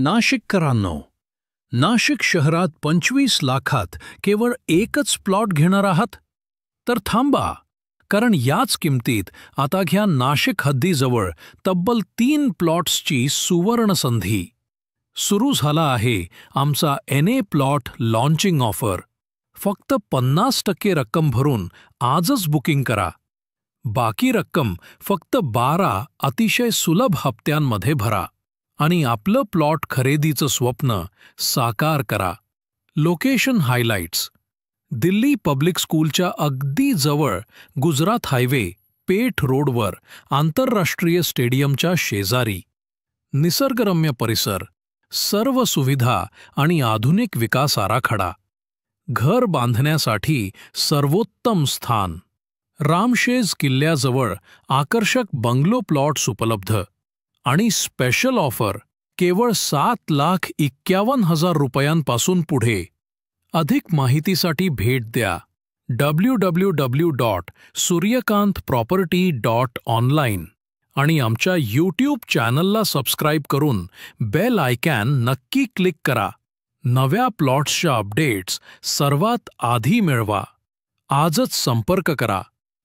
नाशिककरांनो, नाशिक शहरात 25 लाखात केवळ एकच प्लॉट घेणार आहात? तर थांबा, कारण याच किमतीत आता घ्या नाशिक हद्दीजवळ तब्बल 3 प्लॉट्सची सुवर्ण संधी. सुरू झाला आहे आमचा NA प्लॉट लॉन्चिंग ऑफर. फक्त 50% रक्कम भरून आजच बुकिंग करा. बाकी रक्कम फक्त 12 अतिशय सुलभ हप्त्यांमध्ये भरा आणि आपलं प्लॉट खरेदीचं स्वप्न साकार करा. लोकेशन हायलाइट्स: दिल्ली पब्लिक स्कूलच्या अगदी जवळ, गुजरात हायवे, पेठ रोडवर, आंतरराष्ट्रीय स्टेडियमच्या शेजारी. निसर्गरम्य परिसर, सर्व सुविधा आणि आधुनिक विकास आराखडा. घर बांधण्यासाठी सर्वोत्तम स्थान. रामशेज किल्ल्याजवळ आकर्षक बंगलो प्लॉट्स उपलब्ध. आणि स्पेशल ऑफर केवळ 7,51,000 रुपयांपासून पुढे. अधिक माहितीसाठी भेट द्या www.suryakantproperty.online आणि आमच्या YouTube चॅनलला सबस्क्राईब करून बेल आयकॉन नक्की क्लिक करा. नव्या प्लॉट्सच्या अपडेट्स सर्वात आधी मिळवा. आजच संपर्क करा.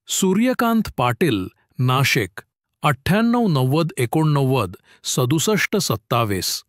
सूर्यकांत पाटील, नाशिक, 98 90 89 67 27.